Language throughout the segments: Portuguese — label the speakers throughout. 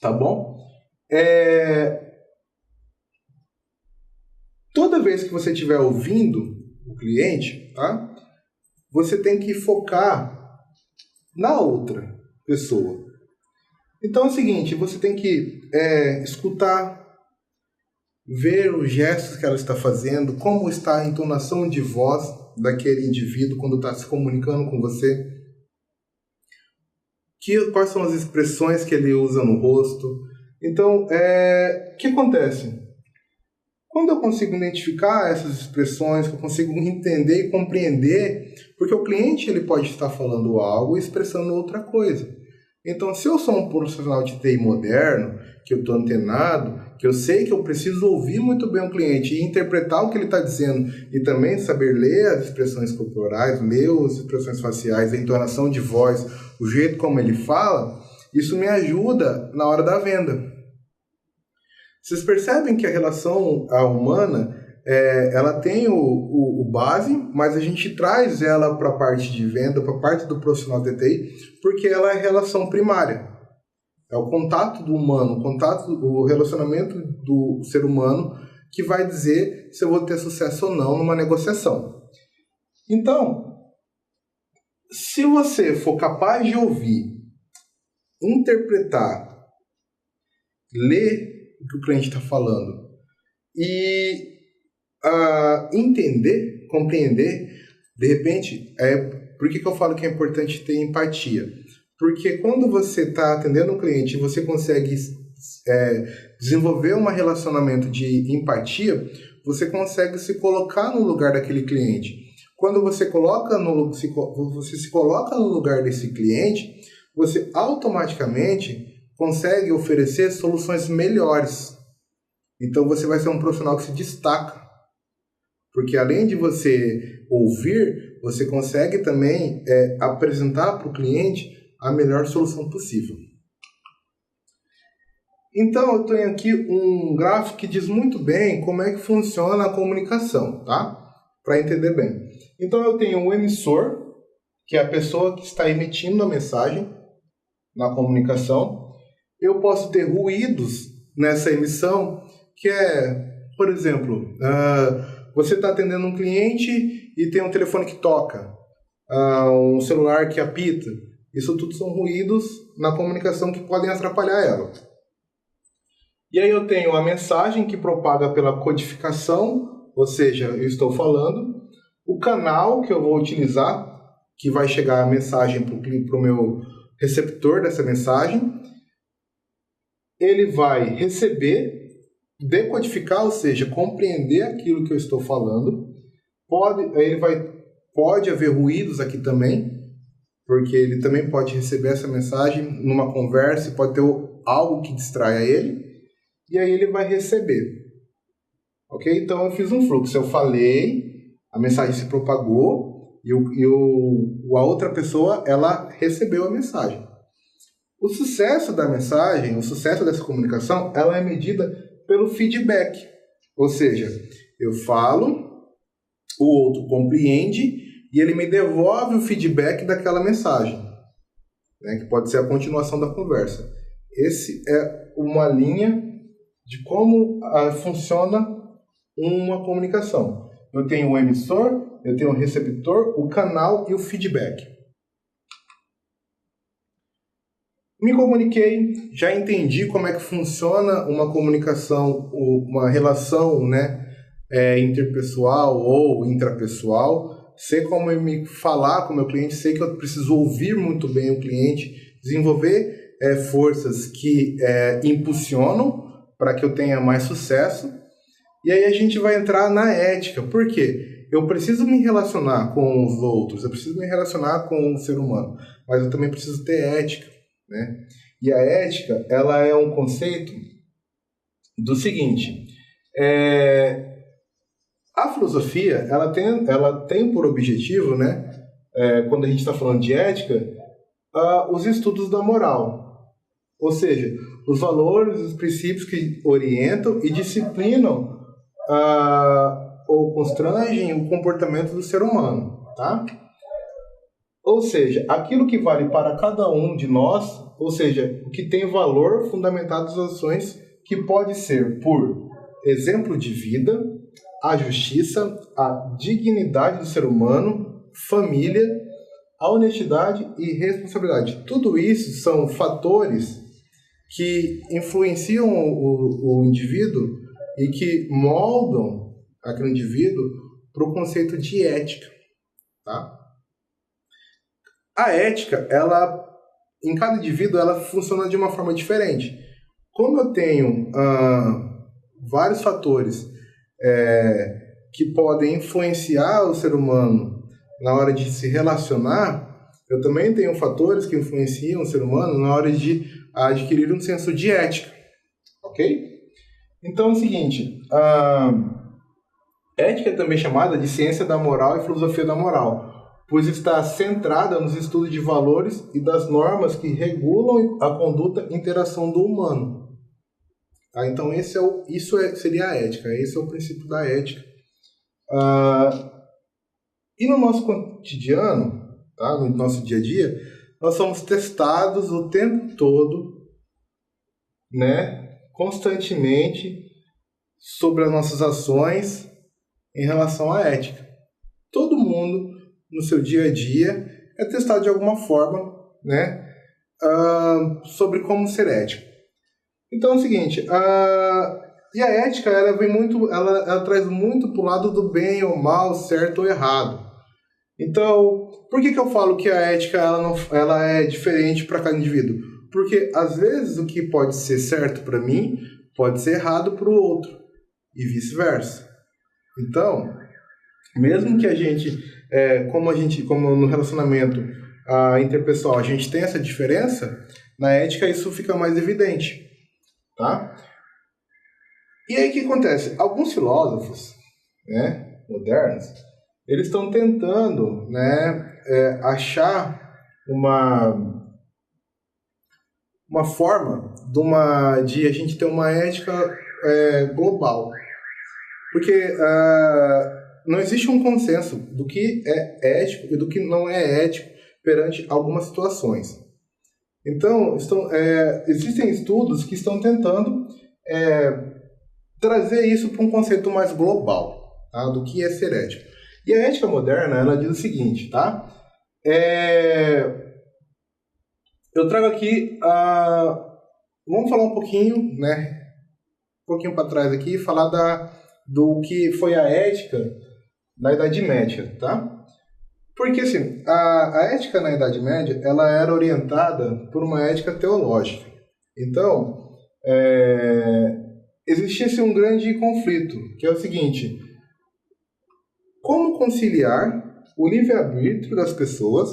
Speaker 1: tá bom? Toda vez que você estiver ouvindo o cliente, tá? Você tem que focar na outra pessoa. Então é o seguinte, você tem que escutar, ver os gestos que ela está fazendo, como está a entonação de voz daquele indivíduo quando está se comunicando com você, quais são as expressões que ele usa no rosto. Então, o que acontece? Quando eu consigo identificar essas expressões, que eu consigo entender e compreender, porque o cliente ele pode estar falando algo e expressando outra coisa. Então, se eu sou um profissional de TI moderno, que eu estou antenado, que eu sei que eu preciso ouvir muito bem o cliente e interpretar o que ele está dizendo e também saber ler as expressões corporais, ler as expressões faciais, a entonação de voz, o jeito como ele fala, isso me ajuda na hora da venda. Vocês percebem que a relação humana, ela tem o base, mas a gente traz ela para a parte de venda, para a parte do profissional de TI, porque ela é a relação primária. É o contato do humano, o relacionamento do ser humano que vai dizer se eu vou ter sucesso ou não numa negociação. Então, se você for capaz de ouvir, interpretar, ler o que o cliente está falando e entender, compreender, de repente, por que eu falo que é importante ter empatia? Porque quando você está atendendo um cliente e você consegue desenvolver um relacionamento de empatia, você consegue se colocar no lugar daquele cliente. Quando você se coloca no lugar desse cliente, você automaticamente consegue oferecer soluções melhores. Então você vai ser um profissional que se destaca. Porque além de você ouvir, você consegue também apresentar para o cliente a melhor solução possível. Então eu tenho aqui um gráfico que diz muito bem como é que funciona a comunicação, tá? Para entender bem. Então eu tenho um emissor, que é a pessoa que está emitindo a mensagem na comunicação. Eu posso ter ruídos nessa emissão, que por exemplo, você está atendendo um cliente e tem um telefone que toca, um celular que apita. Isso tudo são ruídos na comunicação que podem atrapalhar ela. E aí eu tenho a mensagem que propaga pela codificação, ou seja, eu estou falando, o canal que eu vou utilizar, que vai chegar a mensagem para o meu receptor dessa mensagem. Ele vai receber, decodificar, ou seja, compreender aquilo que eu estou falando. Pode haver ruídos aqui também, porque ele também pode receber essa mensagem numa conversa, pode ter algo que distraia ele, e aí ele vai receber. Ok? Então eu fiz um fluxo, eu falei, a mensagem se propagou, e a outra pessoa, ela recebeu a mensagem. O sucesso da mensagem, o sucesso dessa comunicação, ela é medida pelo feedback. Ou seja, eu falo, o outro compreende e ele me devolve o feedback daquela mensagem, né, que pode ser a continuação da conversa. Esse é uma linha de como funciona uma comunicação. Eu tenho o emissor, eu tenho o receptor, o canal e o feedback. Me comuniquei, já entendi como é que funciona uma comunicação, uma relação, né, interpessoal ou intrapessoal. Sei como me falar com o meu cliente, sei que eu preciso ouvir muito bem o cliente, desenvolver forças que impulsionam para que eu tenha mais sucesso. E aí a gente vai entrar na ética. Por quê? Eu preciso me relacionar com os outros, eu preciso me relacionar com o ser humano, mas eu também preciso ter ética. Né? E a ética, ela é um conceito do seguinte, a filosofia, ela tem por objetivo, né, quando a gente está falando de ética, os estudos da moral, ou seja, os valores, os princípios que orientam e disciplinam ou constrangem o comportamento do ser humano, tá? Ou seja, aquilo que vale para cada um de nós, ou seja, o que tem valor fundamentado nas ações, que pode ser por exemplo de vida, a justiça, a dignidade do ser humano, família, a honestidade e responsabilidade. Tudo isso são fatores que influenciam o indivíduo e que moldam aquele indivíduo para o conceito de ética, tá? A ética, ela, em cada indivíduo, ela funciona de uma forma diferente. Como eu tenho vários fatores que podem influenciar o ser humano na hora de se relacionar, eu também tenho fatores que influenciam o ser humano na hora de adquirir um senso de ética, ok? Então é o seguinte, ética é também chamada de ciência da moral e filosofia da moral, pois está centrada nos estudos de valores e das normas que regulam a conduta e interação do humano. Tá? Então seria a ética, esse é o princípio da ética. E no nosso cotidiano, tá? No nosso dia a dia, nós somos testados o tempo todo, né? Constantemente, sobre as nossas ações em relação à ética. Todo mundo, no seu dia a dia, é testado de alguma forma, né? Sobre como ser ético. Então é o seguinte, e a ética, ela traz muito para o lado do bem ou mal, certo ou errado. Então, por que eu falo que a ética ela é diferente para cada indivíduo? Porque, às vezes, o que pode ser certo para mim, pode ser errado para o outro, e vice-versa. Então, mesmo que a gente, como no relacionamento interpessoal, a gente tem essa diferença, na ética isso fica mais evidente, tá? E aí o que acontece? Alguns filósofos, né, modernos, eles estão tentando, né, achar uma forma de a gente ter uma ética global. Porque não existe um consenso do que é ético e do que não é ético perante algumas situações. Então, existem estudos que estão tentando trazer isso para um conceito mais global, tá? Do que é ser ético. E a ética moderna, ela diz o seguinte, tá? Eu trago aqui, vamos falar um pouquinho, né? Um pouquinho para trás aqui, falar do que foi a ética na Idade Média, tá? Porque, assim, a ética na Idade Média, ela era orientada por uma ética teológica. Então, existia um grande conflito, que é o seguinte: como conciliar o livre-arbítrio das pessoas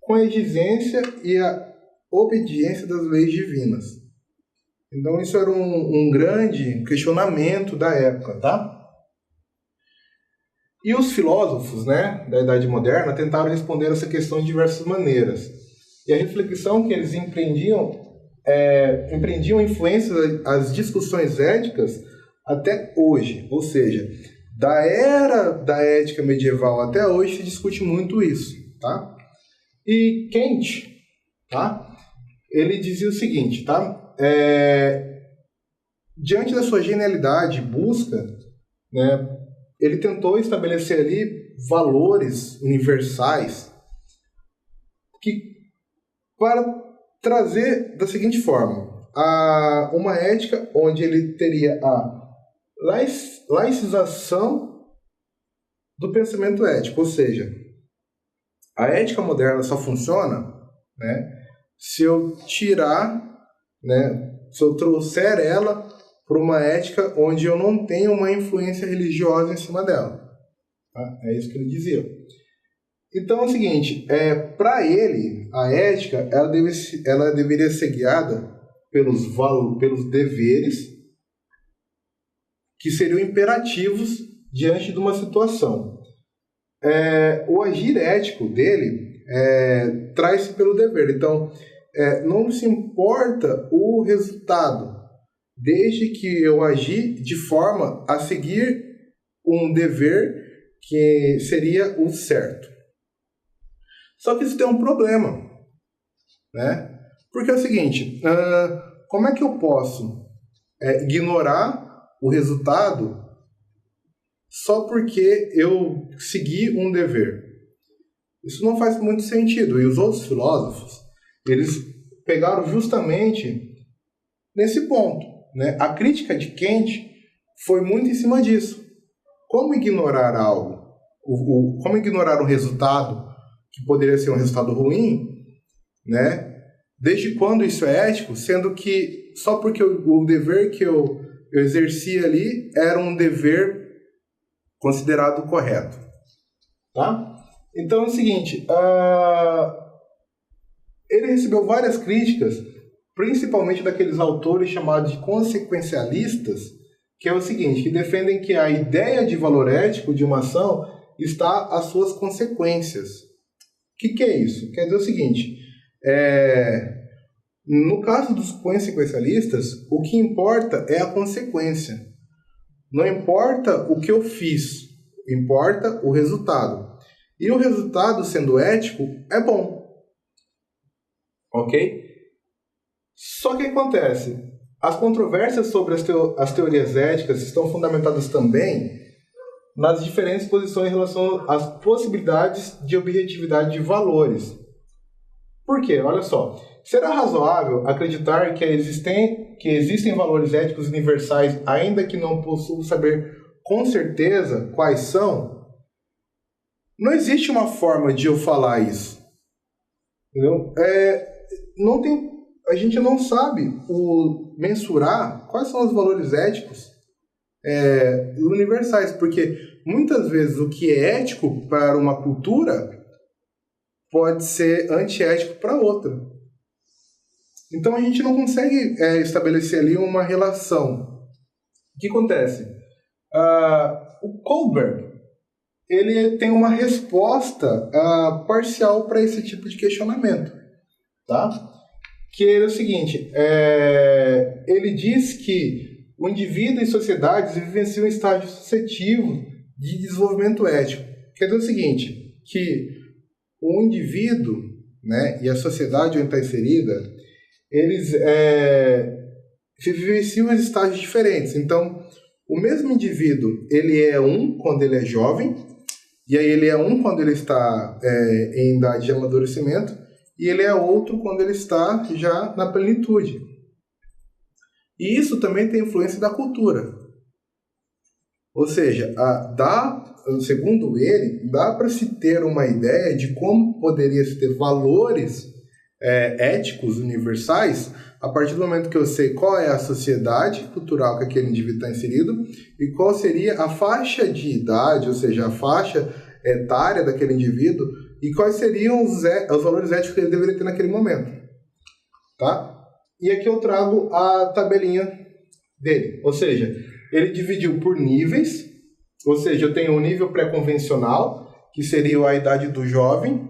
Speaker 1: com a exigência e a obediência das leis divinas? Então, isso era um grande questionamento da época, tá? E os filósofos, né, da Idade Moderna tentaram responder essa questão de diversas maneiras. E a reflexão que eles empreendiam influência às discussões éticas até hoje. Ou seja, da era da ética medieval até hoje se discute muito isso, tá? E Kant, tá? Ele dizia o seguinte, tá? Diante da sua genialidade e busca, né, ele tentou estabelecer ali valores universais para trazer da seguinte forma: uma ética onde ele teria a laicização do pensamento ético, ou seja, a ética moderna só funciona, né, se eu tirar, né, se eu trouxer ela para uma ética onde eu não tenho uma influência religiosa em cima dela. Tá? É isso que ele dizia. Então é o seguinte, para ele, a ética ela deveria ser guiada pelos deveres que seriam imperativos diante de uma situação. O agir ético dele traz-se pelo dever. Então, não se importa o resultado, desde que eu agi de forma a seguir um dever que seria o certo. Só que isso tem um problema, né? Porque é o seguinte, como é que eu posso ignorar o resultado só porque eu segui um dever? Isso não faz muito sentido. E os outros filósofos, eles pegaram justamente nesse ponto, né? A crítica de Kant foi muito em cima disso. Como ignorar algo? Como ignorar um resultado que poderia ser um resultado ruim, né? Desde quando isso é ético, sendo que só porque o dever que eu exerci ali era um dever considerado correto, tá? Então é o seguinte, ele recebeu várias críticas, principalmente daqueles autores chamados de consequencialistas, que é o seguinte, que defendem que a ideia de valor ético de uma ação está às suas consequências. O que é isso? Quer dizer o seguinte, no caso dos consequencialistas, o que importa é a consequência. Não importa o que eu fiz, importa o resultado. E o resultado, sendo ético, é bom. Ok? Só que acontece, as controvérsias sobre as teorias éticas estão fundamentadas também nas diferentes posições em relação às possibilidades de objetividade de valores. Por quê? Olha só. Será razoável acreditar que existem valores éticos universais, ainda que não possuam saber com certeza quais são? Não existe uma forma de eu falar isso. Entendeu? A gente não sabe mensurar quais são os valores éticos universais, porque muitas vezes o que é ético para uma cultura pode ser antiético para outra. Então a gente não consegue estabelecer ali uma relação. O que acontece? O Kohlberg, ele tem uma resposta parcial para esse tipo de questionamento, tá? Que é o seguinte, ele diz que o indivíduo e sociedades vivenciam um estágio sucessivo de desenvolvimento ético. Quer dizer o seguinte, que o indivíduo, né, e a sociedade onde está inserida, eles vivenciam os estágios diferentes. Então, o mesmo indivíduo, ele é um quando ele é jovem, e aí ele é um quando ele está em idade de amadurecimento, e ele é outro quando ele está já na plenitude. E isso também tem influência da cultura. Ou seja, segundo ele, dá para se ter uma ideia de como poderia se ter valores éticos universais a partir do momento que eu sei qual é a sociedade cultural que aquele indivíduo está inserido e qual seria a faixa de idade, ou seja, a faixa etária daquele indivíduo e quais seriam os valores éticos que ele deveria ter naquele momento. Tá? E aqui eu trago a tabelinha dele, ou seja, ele dividiu por níveis, ou seja, eu tenho um nível pré-convencional, que seria a idade do jovem.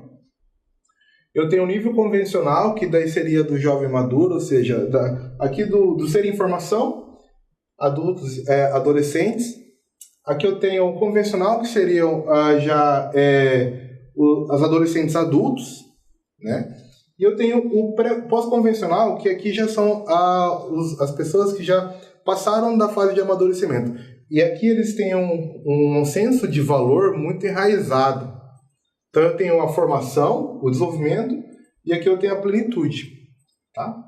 Speaker 1: Eu tenho um nível convencional, que daí seria do jovem maduro, ou seja, aqui do ser informação, adultos, adolescentes. Aqui eu tenho o convencional, que seriam os adolescentes adultos, né? E eu tenho o pós-convencional, que aqui já são as pessoas que já passaram da fase de amadurecimento. E aqui eles têm um senso de valor muito enraizado. Então eu tenho a formação, o desenvolvimento, e aqui eu tenho a plenitude. Tá?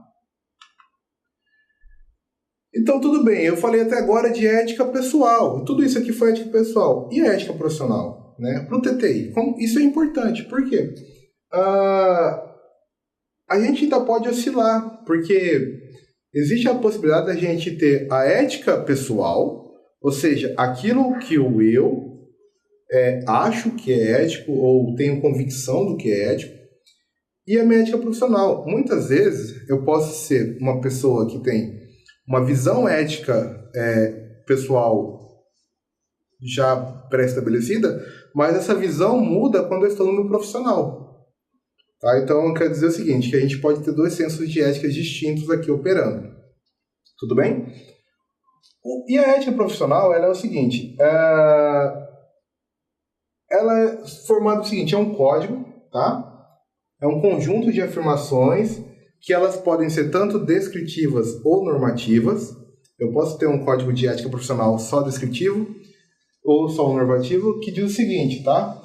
Speaker 1: Então tudo bem, eu falei até agora de ética pessoal. Tudo isso aqui foi ética pessoal. E a ética profissional? Né? Para o TTI. Isso é importante. Por quê? A gente ainda pode oscilar, porque existe a possibilidade da gente ter a ética pessoal, ou seja, aquilo que eu acho que é ético ou tenho convicção do que é ético, e a minha ética profissional. Muitas vezes eu posso ser uma pessoa que tem uma visão ética pessoal já pré-estabelecida, mas essa visão muda quando eu estou no meu profissional. Tá? Então, quer dizer o seguinte, que a gente pode ter dois sensos de éticas distintos aqui operando. Tudo bem? E a ética profissional, ela é o seguinte, ela é formada o seguinte, é um código, tá? é um conjunto de afirmações que elas podem ser tanto descritivas ou normativas. Eu posso ter um código de ética profissional só descritivo ou só normativo, que diz o seguinte, tá?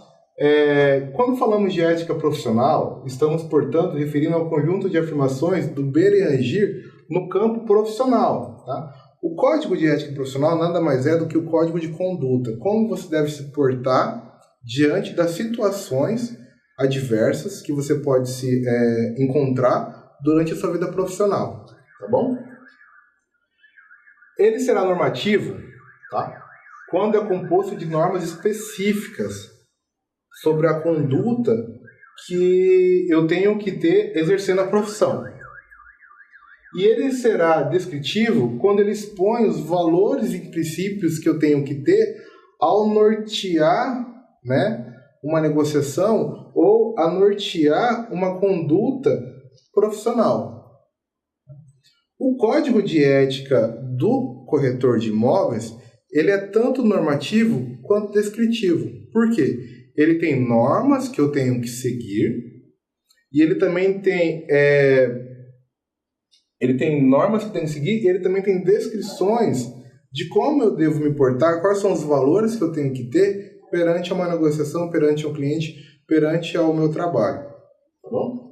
Speaker 1: Quando falamos de ética profissional, estamos, portanto, referindo ao conjunto de afirmações do ver e agir no campo profissional, tá? O código de ética profissional nada mais é do que o código de conduta, como você deve se portar diante das situações adversas que você pode se encontrar durante a sua vida profissional, tá bom? Ele será normativo, tá? Quando é composto de normas específicas sobre a conduta que eu tenho que ter exercendo a profissão. E ele será descritivo quando ele expõe os valores e princípios que eu tenho que ter ao nortear, né, uma negociação ou a nortear uma conduta profissional. O código de ética do corretor de imóveis, ele é tanto normativo quanto descritivo. Por quê? Ele tem normas que eu tenho que seguir e ele também tem normas que eu tenho que seguir e ele também tem descrições de como eu devo me portar, quais são os valores que eu tenho que ter perante uma negociação, perante ao cliente, perante ao meu trabalho. Tá bom?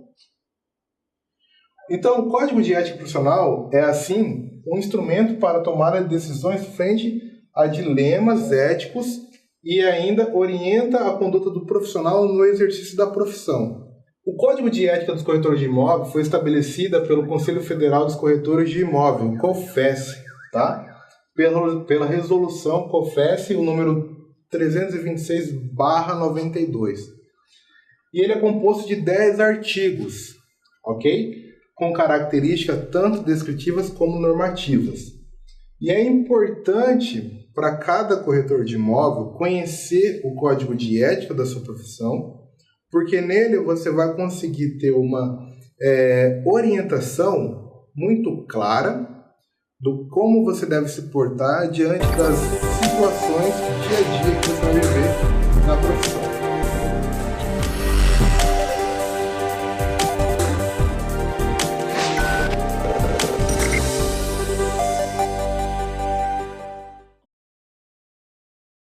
Speaker 1: Então, o Código de Ética Profissional é, assim, um instrumento para tomar decisões frente a dilemas éticos e ainda orienta a conduta do profissional no exercício da profissão. O Código de Ética dos Corretores de Imóvel foi estabelecido pelo Conselho Federal dos Corretores de Imóvel, COFES, tá? Pela resolução COFES, o número 326/92. E ele é composto de 10 artigos, ok? Com características tanto descritivas como normativas. E é importante para cada corretor de imóvel conhecer o código de ética da sua profissão, porque nele você vai conseguir ter uma orientação muito clara do como você deve se portar diante das situações dia a dia que você vai viver na profissão.